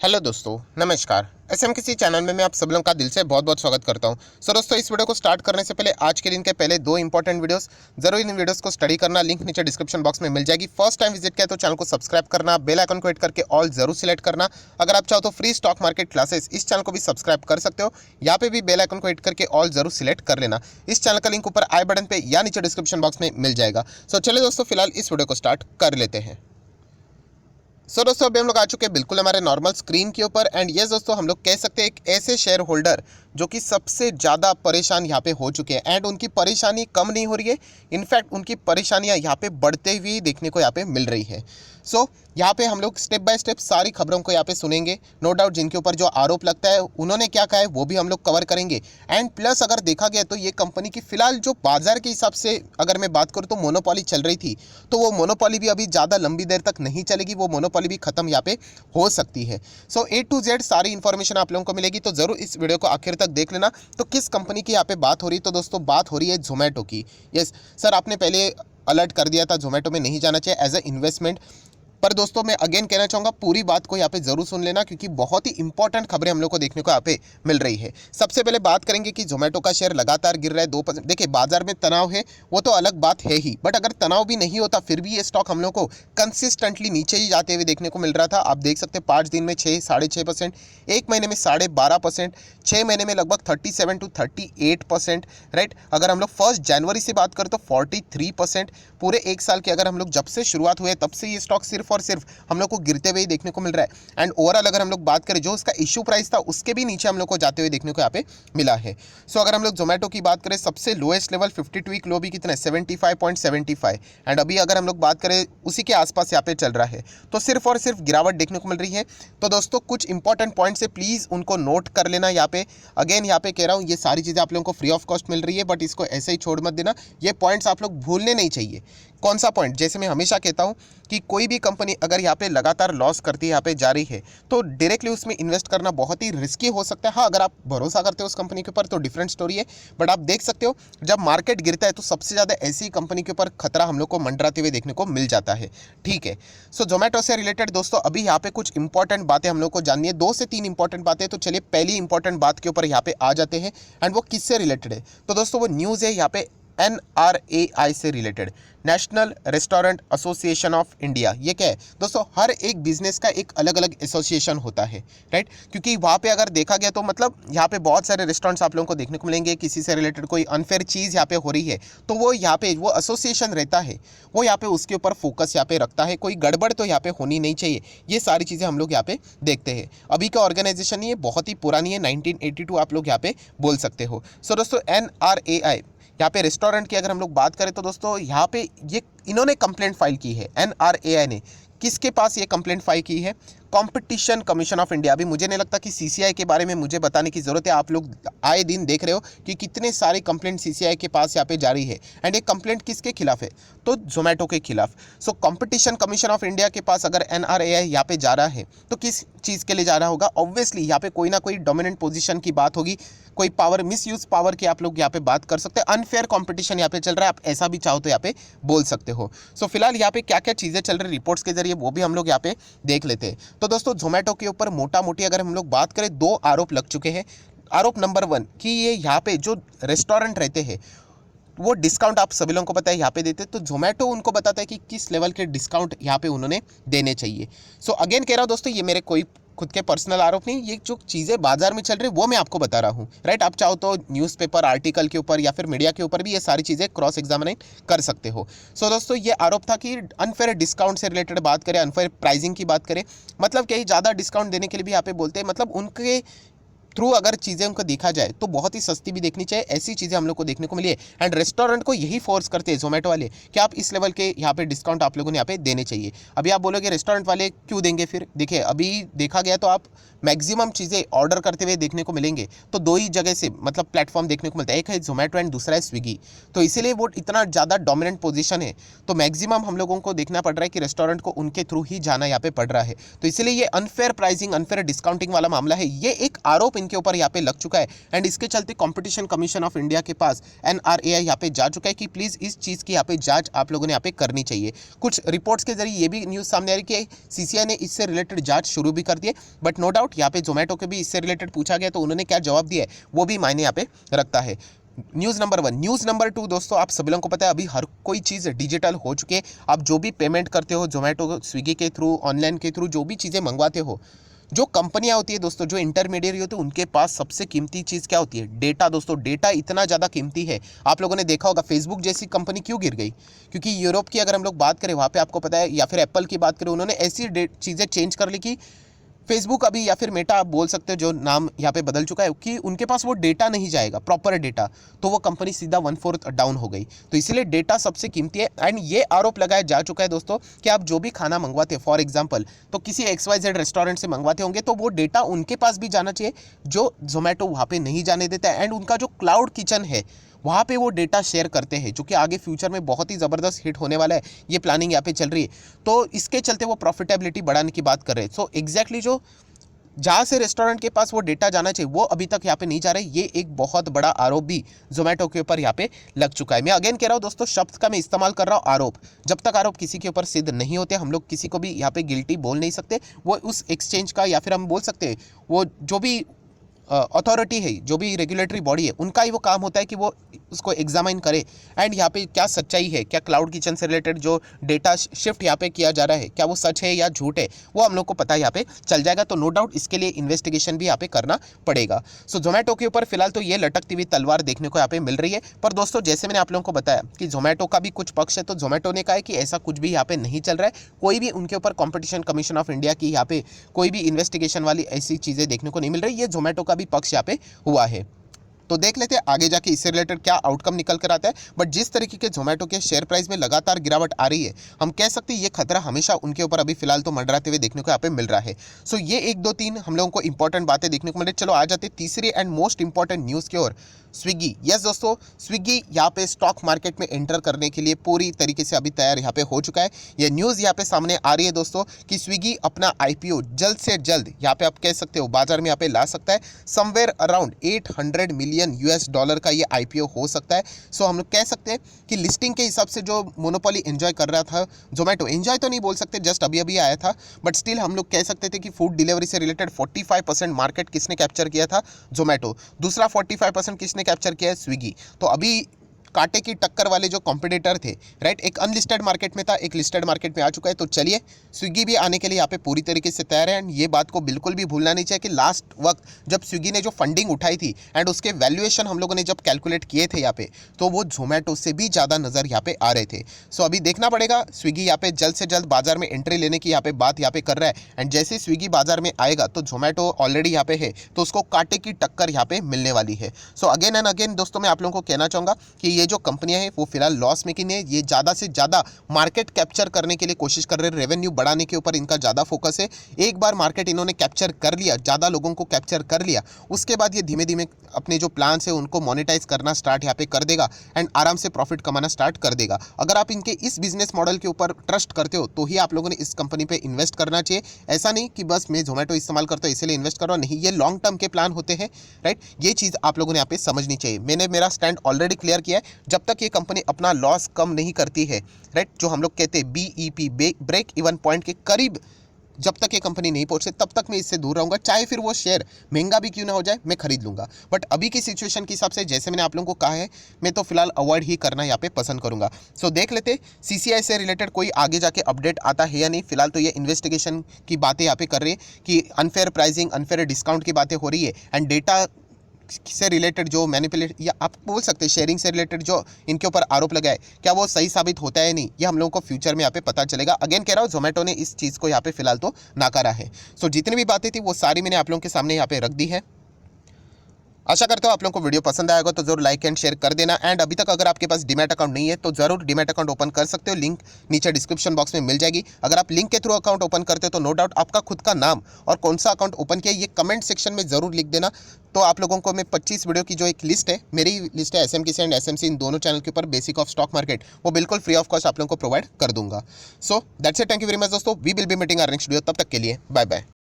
Hello दोस्तों, नमस्कार। SM किसी चैनल में मैं आप सब लोगों का दिल से बहुत बहुत स्वागत करता हूं। दोस्तों, इस वीडियो को स्टार्ट करने से पहले आज के दिन के पहले दो इंपॉर्टेंट वीडियोस जरूर इन वीडियोस को स्टडी करना। लिंक नीचे डिस्क्रिप्शन बॉक्स में मिल जाएगी। फर्स्ट टाइम विजिट किया तो चैनल को सब्सक्राइब करना, बेल आइकन को हिट करके ऑल जरूर सिलेक्ट करना। अगर आप चाहो तो फ्री स्टॉक मार्केट क्लासेस इस चैनल को भी सब्सक्राइब कर सकते हो। यहाँ पे भी बेल आइकन को हिट करके ऑल जरूर सिलेक्ट कर लेना। इस चैनल का लिंक ऊपर आई बटन पे या नीचे डिस्क्रिप्शन बॉक्स में मिल जाएगा। चलिए दोस्तों, फिलहाल इस वीडियो को स्टार्ट कर लेते हैं। दोस्तों, अभी हम लोग आ चुके हैं बिल्कुल हमारे नॉर्मल स्क्रीन के ऊपर। एंड ये दोस्तों, हम लोग कह सकते हैं एक ऐसे शेयर होल्डर जो कि सबसे ज़्यादा परेशान यहाँ पे हो चुके हैं। एंड उनकी परेशानी कम नहीं हो रही है, इनफैक्ट उनकी परेशानियाँ यहाँ पे बढ़ते हुए देखने को यहाँ पे मिल रही है। यहाँ पे हम लोग स्टेप बाय स्टेप सारी खबरों को यहाँ पे सुनेंगे। नो डाउट जिनके ऊपर जो आरोप लगता है उन्होंने क्या कहा है वो भी हम लोग कवर करेंगे। एंड प्लस अगर देखा गया तो ये कंपनी की फिलहाल जो बाजार के हिसाब से अगर मैं बात करूँ तो मोनोपोली चल रही थी, तो वो मोनोपोली भी अभी ज़्यादा लंबी देर तक नहीं चलेगी, वो मोनोपोली भी खत्म यहाँ पे हो सकती है। A to Z सारी इन्फॉर्मेशन आप लोगों को मिलेगी, तो जरूर इस वीडियो को आखिर तक देख लेना। तो किस कंपनी की यहाँ पे बात हो रही है? तो दोस्तों, बात हो रही है जोमेटो की। यस सर, आपने पहले अलर्ट कर दिया था जोमेटो में नहीं जाना चाहिए एज ए इन्वेस्टमेंट, पर दोस्तों मैं अगेन कहना चाहूँगा पूरी बात को यहाँ पे जरूर सुन लेना, क्योंकि बहुत ही इंपॉर्टेंट खबरें हम लोग को देखने को यहाँ पे मिल रही है। सबसे पहले बात करेंगे कि जोमेटो का शेयर लगातार गिर रहा है 2%। देखिए, बाजार में तनाव है वो तो अलग बात है ही, बट अगर तनाव भी नहीं होता फिर भी ये स्टॉक हम लोग को कंसिस्टेंटली नीचे ही जाते हुए देखने को मिल रहा था। आप देख सकते हैं 5 दिन में 6-6.5%, एक महीने में 12.5%, 6 महीने में लगभग 37 to 38%, राइट। अगर हम लोग 1 जनवरी से बात करें तो 43%। पूरे एक साल की अगर हम लोग जब से शुरुआत हुई है तब से ये स्टॉक सिर्फ और सिर्फ हम लोग को गिरते हुए ही देखने को मिल रहा है। एंड ओवरऑल अगर हम लोग बात करें जो उसका इश्यू प्राइस था उसके भी नीचे हम लोग को जाते हुए देखने को यहाँ पे मिला है। अगर हम लोग जोमेटो की बात करें, सबसे लोएस्ट लेवल 52 वीक लो भी कितना है 75.75। एंड अभी अगर हम लोग बात करें उसी के आसपास यहाँ पे चल रहा है, तो सिर्फ और सिर्फ गिरावट देखने को मिल रही है। तो दोस्तों, कुछ इंपॉर्टेंट पॉइंट्स है, प्लीज़ उनको नोट कर लेना। यहाँ पे अगेन यहाँ पे कह रहा हूँ ये सारी चीज़ें आप लोगों को फ्री ऑफ कॉस्ट मिल रही है, बट इसको ऐसे ही छोड़ मत देना। ये पॉइंट्स आप लोग भूलने नहीं चाहिए। कौन सा पॉइंट? जैसे मैं हमेशा कहता हूँ कि कोई भी कंपनी अगर यहाँ पे लगातार लॉस करती है, यहाँ पे जा रही है, तो डायरेक्टली उसमें इन्वेस्ट करना बहुत ही रिस्की हो सकता है। हाँ, अगर आप भरोसा करते हो उस कंपनी के ऊपर तो डिफरेंट स्टोरी है, बट आप देख सकते हो जब मार्केट गिरता है तो सबसे ज़्यादा ऐसी कंपनी के ऊपर खतरा हम लोग को मंडराते हुए देखने को मिल जाता है। ठीक है, जोमेटो से रिलेटेड दोस्तों अभी यहाँ पे कुछ इंपॉर्टेंट बातें हम लोग को जाननी है, 2 से 3 इंपॉर्टेंट बातें। तो चलिए पहली इंपॉर्टेंट बात के ऊपर यहाँ पे आ जाते हैं। एंड वो किससे रिलेटेड है? तो दोस्तों वो न्यूज़ है यहाँ पे NRAI से related, national restaurant association of India. ये क्या है दोस्तों? हर एक बिजनेस का एक अलग अलग एसोसिएशन होता है, राइट। क्योंकि वहाँ पे अगर देखा गया तो मतलब यहाँ पे बहुत सारे रेस्टोरेंट्स आप लोगों को देखने को मिलेंगे, किसी से रिलेटेड कोई अनफेयर चीज़ यहाँ पे हो रही है तो वो यहाँ पे वो एसोसिएशन रहता है, वो यहाँ पे उसके ऊपर फोकस यहाँ पे रखता है। कोई गड़बड़ तो यहाँ पे होनी नहीं चाहिए, ये सारी चीज़ें हम लोग यहाँ पे देखते हैं। अभी का ऑर्गेनाइजेशन ये बहुत ही पुरानी है, 1982 आप लोग यहाँ पे बोल सकते हो। दोस्तों NRAI यहाँ पे रेस्टोरेंट की अगर हम लोग बात करें तो दोस्तों यहाँ पे ये इन्होंने कंप्लेंट फाइल की है। NRAI ने किसके पास ये कंप्लेंट फाइल की है? Competition commission of India. अभी मुझे नहीं लगता कि CCI के बारे में मुझे बताने की ज़रूरत है, आप लोग आए दिन देख रहे हो कि कितने सारे कंप्लेंट CCI के पास यहाँ पे जारी है। एंड एक कंप्लेंट किसके खिलाफ है? तो जोमेटो के खिलाफ। कंपटीशन कमीशन ऑफ इंडिया के पास अगर NRAI यहाँ पे जा रहा है तो किस चीज़ के लिए जा रहा होगा? ऑब्वियसली यहाँ पे कोई ना कोई डोमिनेंट पोजीशन की बात होगी, कोई पावर मिसयूज पावर की आप लोग यहाँ पे बात कर सकते हैं। अनफेयर कंपटीशन यहाँ पे चल रहा है, आप ऐसा भी चाहो तो यहाँ पे बोल सकते हो। फिलहाल यहाँ पे क्या क्या चीज़ें चल रही रिपोर्ट्स के जरिए वो भी हम लोग यहाँ पे देख लेते हैं। तो दोस्तों जोमेटो के ऊपर मोटा मोटी अगर हम लोग बात करें 2 आरोप लग चुके हैं। आरोप नंबर 1 कि ये यहाँ पे जो रेस्टोरेंट रहते हैं वो डिस्काउंट आप सभी लोगों को पता है यहाँ पे देते हैं, तो जोमेटो उनको बताता है कि किस लेवल के डिस्काउंट यहाँ पे उन्होंने देने चाहिए। अगेन कह रहा हूँ दोस्तों, ये मेरे कोई खुद के पर्सनल आरोप नहीं, ये जो चीज़ें बाजार में चल रही है वो मैं आपको बता रहा हूँ, राइट। आप चाहो तो न्यूज़पेपर आर्टिकल के ऊपर या फिर मीडिया के ऊपर भी ये सारी चीज़ें क्रॉस एग्जामिन कर सकते हो। दोस्तों ये आरोप था कि अनफेयर डिस्काउंट से रिलेटेड बात करें, अनफेयर प्राइसिंग की बात करें, मतलब कहीं ज़्यादा डिस्काउंट देने के लिए भी यहाँ पे बोलते हैं, मतलब उनके थ्रू अगर चीज़ें उनको देखा जाए तो बहुत ही सस्ती भी देखनी चाहिए, ऐसी चीज़ें हम लोग को देखने को मिली है। एंड रेस्टोरेंट को यही फोर्स करते हैं जोमेटो वाले कि आप इस लेवल के यहाँ पे डिस्काउंट आप लोगों ने यहाँ पे देने चाहिए। अभी आप बोलोगे रेस्टोरेंट वाले क्यों देंगे? फिर देखिए अभी देखा गया तो आप मैक्सिमम चीज़ें ऑर्डर करते हुए देखने को मिलेंगे तो 2 ही जगह से मतलब प्लेटफॉर्म देखने को मिलता है, एक है जोमेटो एंड दूसरा है स्विगी। तो इसीलिए वो इतना ज़्यादा डोमिनेंट पोजीशन है, तो मैक्सिमम हम लोगों को देखना पड़ रहा है कि रेस्टोरेंट को उनके थ्रू ही जाना यहाँ पे पड़ रहा है। तो इसीलिए ये अनफेयर प्राइसिंग, अनफेयर डिस्काउंटिंग वाला मामला है, ये एक आरोप इनके ऊपर यहाँ पे लग चुका है एंड इसके चलते कंपटीशन कमीशन ऑफ इंडिया के पास NRAI यहाँ पे जा चुका है कि प्लीज़ इस चीज़ की यहाँ पे जांच आप लोगों ने यहाँ पे करनी चाहिए। कुछ रिपोर्ट्स के जरिए ये भी न्यूज़ सामने आ रही है कि CCI ने इससे रिलेटेड जांच शुरू भी कर दी है, बट नो डाउट यहाँ पे जोमेटो के भी इससे रिलेटेड पूछा गया तो उन्होंने क्या जवाब दिया है वो भी मायने यहाँ पे रखता है। News number 1। न्यूज़ नंबर 2 दोस्तों, आप सभी लोगों को पता है अभी हर कोई चीज़ डिजिटल हो चुकी है। आप जो भी पेमेंट करते हो जोमेटो स्विगी के थ्रू, ऑनलाइन के थ्रू, जो भी चीज़ें मंगवाते हो, जो कंपनियां होती है दोस्तों, जो इंटरमीडिएट होते हैं, उनके पास सबसे कीमती चीज़ क्या होती है? डेटा दोस्तों। डेटा इतना ज़्यादा कीमती है। आप लोगों ने देखा होगा फेसबुक जैसी कंपनी क्यों गिर गई? क्योंकि यूरोप की अगर हम लोग बात करें वहाँ पे आपको पता है, या फिर एप्पल की बात करें, उन्होंने ऐसी चीज़ें चेंज कर ली कि फेसबुक अभी या फिर मेटा आप बोल सकते हो, जो नाम यहाँ पे बदल चुका है, कि उनके पास वो डेटा नहीं जाएगा, प्रॉपर डेटा, तो वो कंपनी सीधा 1/4 डाउन हो गई। तो इसीलिए डेटा सबसे कीमती है। एंड ये आरोप लगाया जा चुका है दोस्तों कि आप जो भी खाना मंगवाते हैं, फॉर एग्जांपल तो किसी XYZ रेस्टोरेंट से मंगवाते होंगे, तो वो डेटा उनके पास भी जाना चाहिए जो जोमेटो वहाँ पे नहीं जाने देता है। एंड उनका जो क्लाउड किचन है वहाँ पे वो डेटा शेयर करते हैं, जो कि आगे फ्यूचर में बहुत ही ज़बरदस्त हिट होने वाला है। ये प्लानिंग यहाँ पे चल रही है, तो इसके चलते वो प्रॉफिटेबिलिटी बढ़ाने की बात कर रहे हैं। सो एग्जैक्टली जो जहाँ से रेस्टोरेंट के पास वो डेटा जाना चाहिए वो अभी तक यहाँ पे नहीं जा रहा है। ये एक बहुत बड़ा आरोप भी जोमेटो के ऊपर यहाँ पे लग चुका है। मैं अगेन कह रहा हूँ दोस्तों, शब्द का मैं इस्तेमाल कर रहा हूँ आरोप। जब तक आरोप किसी के ऊपर सिद्ध नहीं होते, हम लोग किसी को भी यहाँ पे गिल्टी बोल नहीं सकते। वो उस एक्सचेंज का, या फिर हम बोल सकते हैं वो जो भी अथॉरिटी है, जो भी रेगुलेटरी बॉडी है, उनका ही वो काम होता है कि वो उसको एग्जामिन करे एंड यहाँ पे क्या सच्चाई है, क्या क्लाउड किचन से रिलेटेड जो डेटा शिफ्ट यहाँ पे किया जा रहा है, क्या वो सच है या झूठ है, वो हम लोग को पता यहाँ पे चल जाएगा। तो नो डाउट इसके लिए इन्वेस्टिगेशन भी यहाँ पे करना पड़ेगा। सो जोमेटो के ऊपर फिलहाल तो ये लटकती हुई तलवार देखने को यहाँ पे मिल रही है। पर दोस्तों, जैसे मैंने आप लोगों को बताया कि जोमेटो का भी कुछ पक्ष है, तो जोमेटो ने कहा है कि ऐसा कुछ भी यहाँ पे नहीं चल रहा है। कोई भी उनके ऊपर कॉम्पिटिशन कमीशन ऑफ इंडिया की यहाँ पे कोई भी इन्वेस्टिगेशन वाली ऐसी चीज़ें देखने को नहीं मिल रही। ये जोमेटो का भी पक्ष यहाँ पे हुआ है। तो देख लेते हैं आगे जाके इससे रिलेटेड क्या आउटकम निकल कर आता है। बट जिस तरीके के जोमेटो के शेयर प्राइस में लगातार गिरावट आ रही है, हम कह सकते हैं ये खतरा हमेशा उनके ऊपर अभी फिलहाल तो मंडराते हुए देखने को यहाँ पे मिल रहा है। सो ये 1 2 3 हम लोगों को इंपॉर्टेंट बातें देखने को मिल रही। चलो आ जाते तीसरी एंड मोस्ट इंपॉर्टेंट न्यूज़ की ओर। स्विगी, यस दोस्तों, स्विगी यहाँ पे स्टॉक मार्केट में एंटर करने के लिए पूरी तरीके से अभी तैयार यहाँ पे हो चुका है। ये न्यूज़ यहाँ पे सामने आ रही है दोस्तों कि स्विगी अपना IPO जल्द से जल्द यहाँ पे आप कह सकते हो बाजार में यहाँ पे ला सकता है। समवेयर अराउंड $800 मिलियन का ये IPO हो सकता है। सो हम लोग कह सकते हैं कि लिस्टिंग के हिसाब से जो मोनोपोली एंजॉय कर रहा था जोमेटो, एंजॉय तो नहीं बोल सकते, जस्ट अभी अभी आया था, बट स्टिल हम लोग कह सकते थे कि फूड डिलीवरी से रिलेटेड 45% मार्केट किसने कैप्चर किया था? जोमेटो। दूसरा 45% किसने कैप्चर किया है? स्विगी। तो अभी कांटे की टक्कर वाले जो कॉम्पिटिटर थे, राइट, एक अनलिस्टेड मार्केट में था, एक लिस्टेड मार्केट में आ चुका है। तो चलिए, स्विगी भी आने के लिए यहाँ पे पूरी तरीके से तैयार है। एंड ये बात को बिल्कुल भी भूलना नहीं चाहिए कि लास्ट वक्त जब स्विगी ने जो फंडिंग उठाई थी एंड उसके वैल्यूएशन हम लोगों ने जब कैलकुलेट किए थे यहाँ पे, तो वो जोमेटो से भी ज़्यादा नज़र यहाँ पे आ रहे थे। सो अभी देखना पड़ेगा। स्विगी यहाँ पे जल्द से जल्द बाजार में एंट्री लेने की यहाँ पे बात यहाँ पे कर रहा है। एंड जैसे स्विगी बाजार में आएगा तो जोमेटो ऑलरेडी यहाँ पे है, तो उसको कांटे की टक्कर यहाँ पे मिलने वाली है। सो अगेन एंड अगेन दोस्तों, मैं आप लोगों को कहना चाहूँगा कि ये जो कंपनियां हैं वो फिलहाल लॉस मेकिंग है। ये ज़्यादा से ज़्यादा मार्केट कैप्चर करने के लिए कोशिश कर रहे हैं, रेवेन्यू बढ़ाने के ऊपर इनका ज़्यादा फोकस है। एक बार मार्केट इन्होंने कैप्चर कर लिया, ज़्यादा लोगों को कैप्चर कर लिया, उसके बाद ये धीमे धीमे अपने जो प्लान्स है उनको मोनेटाइज करना स्टार्ट यहाँ पे कर देगा एंड आराम से प्रॉफिट कमाना स्टार्ट कर देगा। अगर आप इनके इस बिजनेस मॉडल के ऊपर ट्रस्ट करते हो तो ही आप लोगों ने इस कंपनी पे इन्वेस्ट करना चाहिए। ऐसा नहीं कि बस मैं जोमेटो इस्तेमाल करता हूँ इसलिए इन्वेस्ट कर रहा हूँ, नहीं, ये लॉन्ग टर्म के प्लान होते हैं, राइट। ये चीज़ आप लोगों ने यहाँ पे समझनी चाहिए। मैंने मेरा स्टैंड ऑलरेडी क्लियर किया है। जब तक ये कंपनी अपना लॉस कम नहीं करती है, राइट, जो हम लोग कहते हैं BEP, ब्रेक इवन पॉइंट के करीब जब तक ये कंपनी नहीं पहुंचती तब तक मैं इससे दूर रहूंगा। चाहे फिर वो शेयर महंगा भी क्यों ना हो जाए, मैं खरीद लूंगा। बट अभी की सिचुएशन के हिसाब से, जैसे मैंने आप लोगों को कहा है, मैं तो फिलहाल अवॉइड ही करना यहाँ पे पसंद करूंगा। सो देख लेते CCI से रिलेटेड कोई आगे जाके अपडेट आता है या नहीं। फिलहाल तो ये इन्वेस्टिगेशन की बातें यहाँ पे कर रही है कि अनफेयर प्राइसिंग, अनफेयर डिस्काउंट की बातें हो रही है एंड डेटा से रिलेटेड जो मैनिपुलेट, या आप बोल सकते हैं शेयरिंग से रिलेटेड जो इनके ऊपर आरोप लगा है, क्या वो सही साबित होता है नहीं, ये हम लोगों को फ्यूचर में यहाँ पे पता चलेगा। अगेन कह रहा हूँ, जोमेटो ने इस चीज़ को यहाँ पे फिलहाल तो नाकारा है। सो जितनी भी बातें थी वो सारी मैंने आप लोगों के सामने यहाँ पे रख दी है। आशा करता हूँ आप लोगों को वीडियो पसंद आएगा, तो जरूर लाइक एंड शेयर कर देना। एंड अभी तक अगर आपके पास डीमैट अकाउंट नहीं है तो जरूर डीमैट अकाउंट ओपन कर सकते हो, लिंक नीचे डिस्क्रिप्शन बॉक्स में मिल जाएगी। अगर आप लिंक के थ्रू अकाउंट ओपन करते हो तो नो डाउट आपका खुद का नाम और कौन सा अकाउंट ओपन किया ये कमेंट सेक्शन में जरूर लिख देना। तो आप लोगों को मैं 25 वीडियो की जो एक लिस्ट है, मेरी लिस्ट है SMKC एंड SMC, इन दोनों चैनल के ऊपर बेसिक ऑफ स्टॉक मार्केट, वो बिल्कुल फ्री ऑफ कॉस्ट आप लोगों को प्रोवाइड कर दूंगा। So that's it, thank you very much दोस्तों, we will be meeting our next video. तब तक के लिए बाय बाय।